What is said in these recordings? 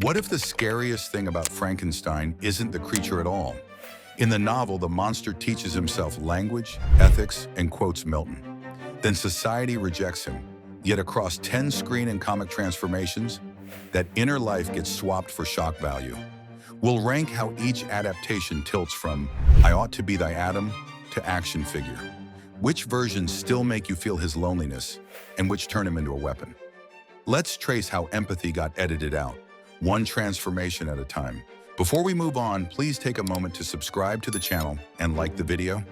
What if the scariest thing about Frankenstein isn't the creature at all? In the novel, the monster teaches himself language, ethics, and quotes Milton. Then society rejects him. Yet across 10 screen and comic transformations, that inner life gets swapped for shock value. We'll rank how each adaptation tilts from "I ought to be thy Adam" to action figure. Which versions still make you feel his loneliness, and which turn him into a weapon? Let's trace how empathy got edited out, one transformation at a time. Before we move on, please take a moment to subscribe to the channel and like the video.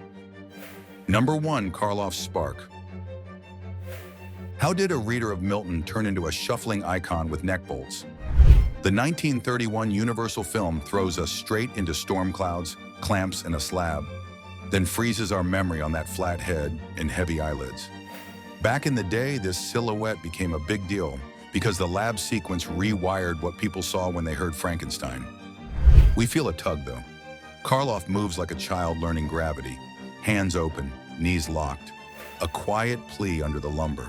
Number 1. Karloff's Spark. How did a reader of Milton turn into a shuffling icon with neck bolts? The 1931 Universal film throws us straight into storm clouds, clamps, and a slab, then freezes our memory on that flat head and heavy eyelids. Back in the day, this silhouette became a big deal because the lab sequence rewired what people saw when they heard Frankenstein. We feel a tug, though. Karloff moves like a child learning gravity, hands open, knees locked, a quiet plea under the lumber.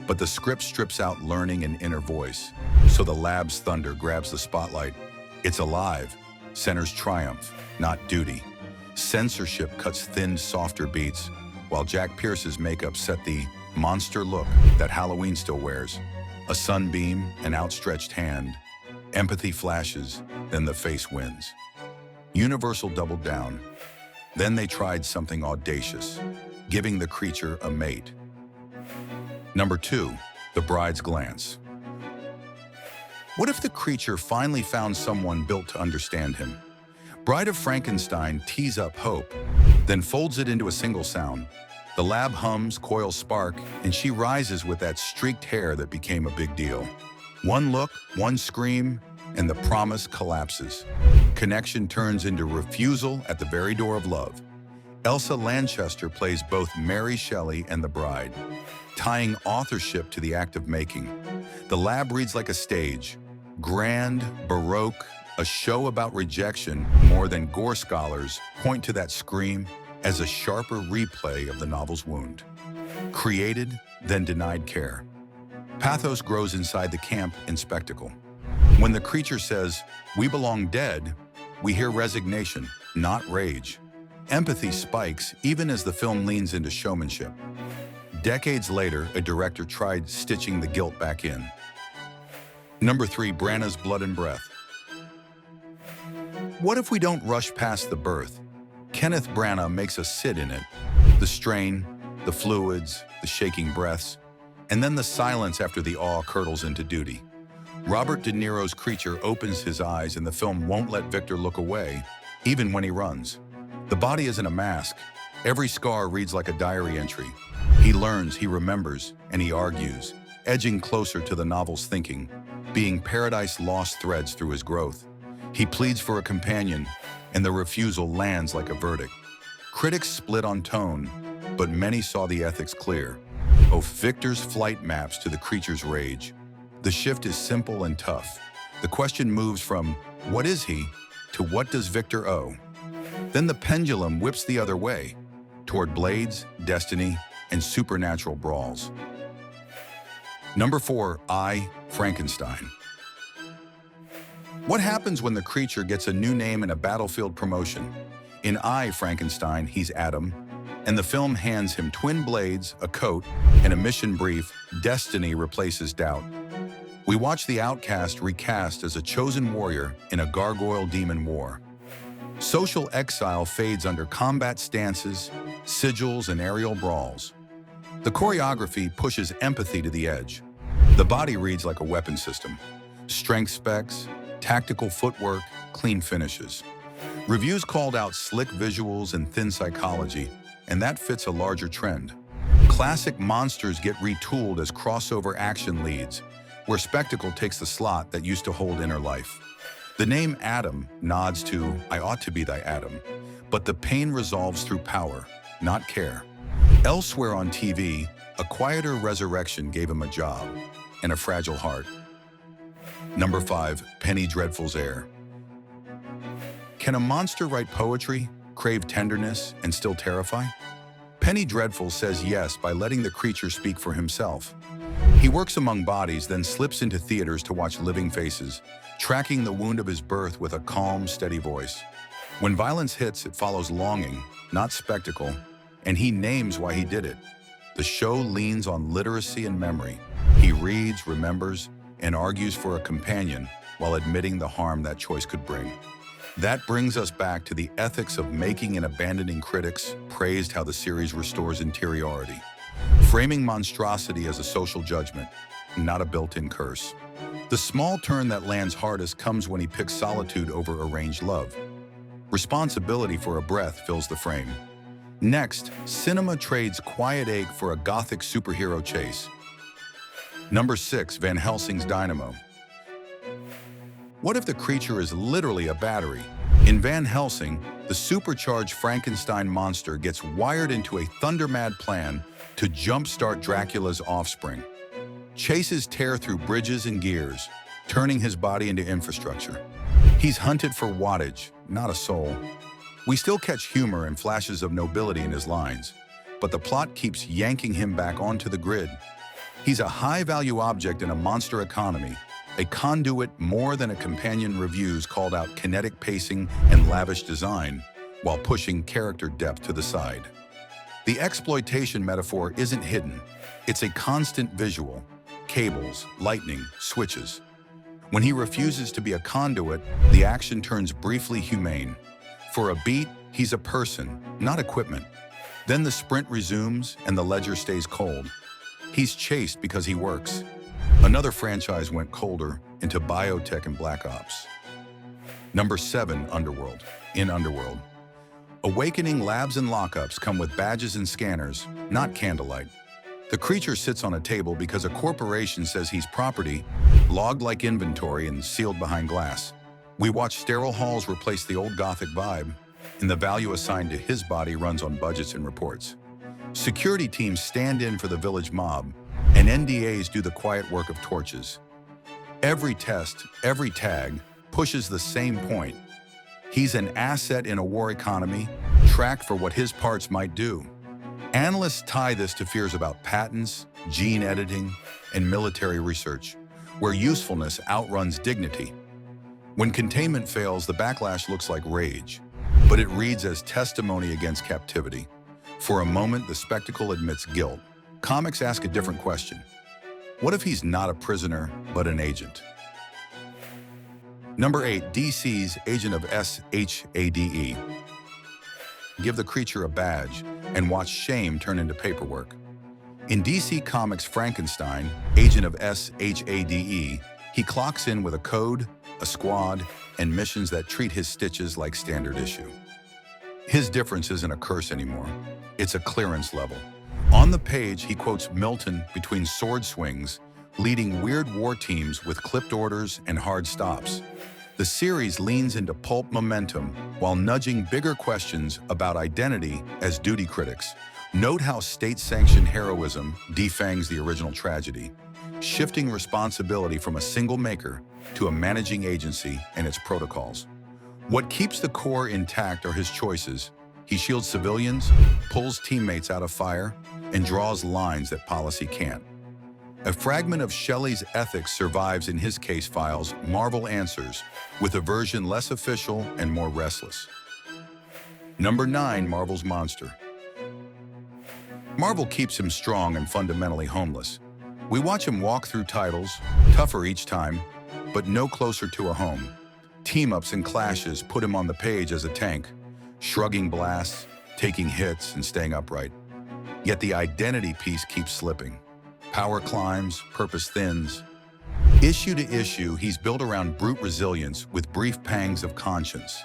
But the script strips out learning and inner voice, so the lab's thunder grabs the spotlight. It's alive, centers triumph, not duty. Censorship cuts thin, softer beats, while Jack Pierce's makeup set the monster look that Halloween still wears. A sunbeam, an outstretched hand. Empathy flashes, then the face wins. Universal doubled down. Then they tried something audacious, giving the creature a mate. Number 2. The Bride's Glance. What if the creature finally found someone built to understand him? Bride of Frankenstein tees up hope, then folds it into a single sound. The lab hums, coils spark, and she rises with that streaked hair that became a big deal. One look, one scream, and the promise collapses. Connection turns into refusal at the very door of love. Elsa Lanchester plays both Mary Shelley and the bride, tying authorship to the act of making. The lab reads like a stage, grand, baroque, a show about rejection. More than gore scholars point to that scream as a sharper replay of the novel's wound. Created, then denied care. Pathos grows inside the camp in spectacle. When the creature says, "We belong dead," we hear resignation, not rage. Empathy spikes even as the film leans into showmanship. Decades later, a director tried stitching the guilt back in. Number 3. Branagh's Blood and Breath. What if we don't rush past the birth? Kenneth Branagh makes us sit in it. The strain, the fluids, the shaking breaths, and then the silence after the awe curdles into duty. Robert De Niro's creature opens his eyes and the film won't let Victor look away, even when he runs. The body isn't a mask. Every scar reads like a diary entry. He learns, he remembers, and he argues, edging closer to the novel's thinking, being paradise lost threads through his growth. He pleads for a companion, and the refusal lands like a verdict. Critics split on tone, but many saw the ethics clear. Oh, Victor's flight maps to the creature's rage. The shift is simple and tough. The question moves from, what is he, to what does Victor owe? Then the pendulum whips the other way, toward blades, destiny, and supernatural brawls. Number 4. I, Frankenstein. What happens when the creature gets a new name and a battlefield promotion? In I, Frankenstein, he's Adam, and the film hands him twin blades, a coat, and a mission brief. Destiny replaces doubt. We watch the outcast recast as a chosen warrior in a gargoyle demon war. Social exile fades under combat stances, sigils, and aerial brawls. The choreography pushes empathy to the edge. The body reads like a weapon system. Strength specs, tactical footwork, clean finishes. Reviews called out slick visuals and thin psychology, and that fits a larger trend. Classic monsters get retooled as crossover action leads, where spectacle takes the slot that used to hold inner life. The name Adam nods to "I ought to be thy Adam," but the pain resolves through power, not care. Elsewhere on TV, a quieter resurrection gave him a job and a fragile heart. Number 5. Penny Dreadful's Heir. Can a monster write poetry, crave tenderness, and still terrify? Penny Dreadful says yes by letting the creature speak for himself. He works among bodies, then slips into theaters to watch living faces, tracking the wound of his birth with a calm, steady voice. When violence hits, it follows longing, not spectacle, and he names why he did it. The show leans on literacy and memory. He reads, remembers, and argues for a companion while admitting the harm that choice could bring. That brings us back to the ethics of making and abandoning. Critics praised how the series restores interiority, framing monstrosity as a social judgment, not a built-in curse. The small turn that lands hardest comes when he picks solitude over arranged love. Responsibility for a breath fills the frame. Next, cinema trades quiet ache for a gothic superhero chase. Number 6, Van Helsing's Dynamo. What if the creature is literally a battery? In Van Helsing, the supercharged Frankenstein monster gets wired into a thunder-mad plan to jumpstart Dracula's offspring. Chases tear through bridges and gears, turning his body into infrastructure. He's hunted for wattage, not a soul. We still catch humor and flashes of nobility in his lines, but the plot keeps yanking him back onto the grid. He's a high-value object in a monster economy, a conduit more than a companion. Reviews called out kinetic pacing and lavish design, while pushing character depth to the side. The exploitation metaphor isn't hidden. It's a constant visual. Cables, lightning, switches. When he refuses to be a conduit, the action turns briefly humane. For a beat, he's a person, not equipment. Then the sprint resumes and the ledger stays cold. He's chased because he works. Another franchise went colder into biotech and black ops. Number 7, Underworld. In Underworld, awakening labs and lockups come with badges and scanners, not candlelight. The creature sits on a table because a corporation says he's property, logged like inventory and sealed behind glass. We watch sterile halls replace the old Gothic vibe, and the value assigned to his body runs on budgets and reports. Security teams stand in for the village mob, and NDAs do the quiet work of torches. Every test, every tag, pushes the same point. He's an asset in a war economy, tracked for what his parts might do. Analysts tie this to fears about patents, gene editing, and military research, where usefulness outruns dignity. When containment fails, the backlash looks like rage, but it reads as testimony against captivity. For a moment, the spectacle admits guilt. Comics ask a different question. What if he's not a prisoner, but an agent? Number 8, DC's Agent of SHADE. Give the creature a badge and watch shame turn into paperwork. In DC Comics' Frankenstein, Agent of SHADE, he clocks in with a code, a squad, and missions that treat his stitches like standard issue. His difference isn't a curse anymore. It's a clearance level. On the page, he quotes Milton between sword swings, leading weird war teams with clipped orders and hard stops. The series leans into pulp momentum while nudging bigger questions about identity as duty critics. Note how state-sanctioned heroism defangs the original tragedy, shifting responsibility from a single maker to a managing agency and its protocols. What keeps the core intact are his choices. He shields civilians, pulls teammates out of fire, and draws lines that policy can't. A fragment of Shelley's ethics survives in his case files, Marvel Answers, with a version less official and more restless. Number 9, Marvel's Monster. Marvel keeps him strong and fundamentally homeless. We watch him walk through titles, tougher each time, but no closer to a home. Team-ups and clashes put him on the page as a tank, shrugging blasts, taking hits, and staying upright. Yet the identity piece keeps slipping. Power climbs, purpose thins. Issue to issue, he's built around brute resilience with brief pangs of conscience.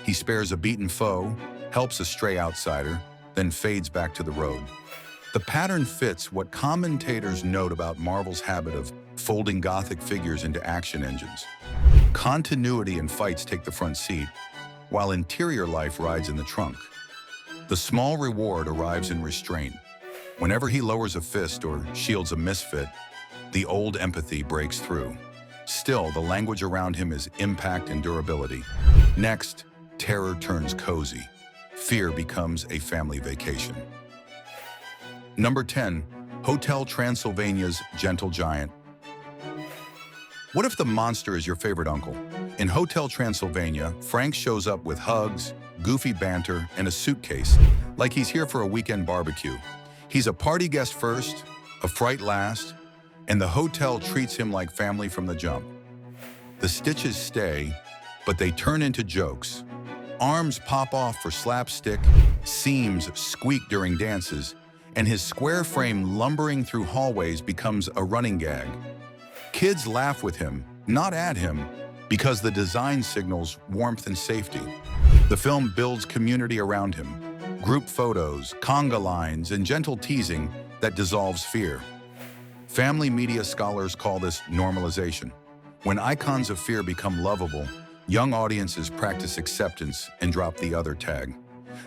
He spares a beaten foe, helps a stray outsider, then fades back to the road. The pattern fits what commentators note about Marvel's habit of folding Gothic figures into action engines. Continuity and fights take the front seat, while interior life rides in the trunk. The small reward arrives in restraint. Whenever he lowers a fist or shields a misfit, the old empathy breaks through. Still, the language around him is impact and durability. Next, terror turns cozy. Fear becomes a family vacation. Number 10, Hotel Transylvania's Gentle Giant. What if the monster is your favorite uncle? In Hotel Transylvania, Frank shows up with hugs, goofy banter, and a suitcase, like he's here for a weekend barbecue. He's a party guest first, a fright last, and the hotel treats him like family from the jump. The stitches stay, but they turn into jokes. Arms pop off for slapstick, seams squeak during dances, and his square frame lumbering through hallways becomes a running gag. Kids laugh with him, not at him, because the design signals warmth and safety. The film builds community around him. Group photos, conga lines, and gentle teasing that dissolves fear. Family media scholars call this normalization. When icons of fear become lovable, young audiences practice acceptance and drop the other tag.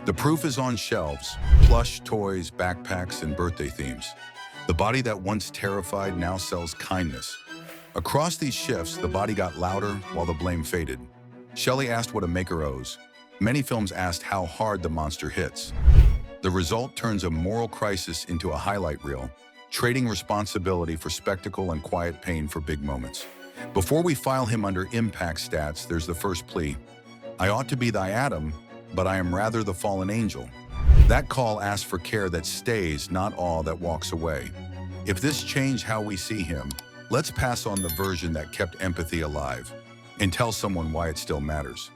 The proof is on shelves: plush toys, backpacks, and birthday themes. The body that once terrified now sells kindness. Across these shifts, the body got louder while the blame faded. Shelley asked what a maker owes. Many films asked how hard the monster hits. The result turns a moral crisis into a highlight reel, trading responsibility for spectacle and quiet pain for big moments. Before we file him under impact stats, there's the first plea. I ought to be thy Adam, but I am rather the fallen angel. That call asks for care that stays, not awe that walks away. If this changed how we see him, let's pass on the version that kept empathy alive and tell someone why it still matters.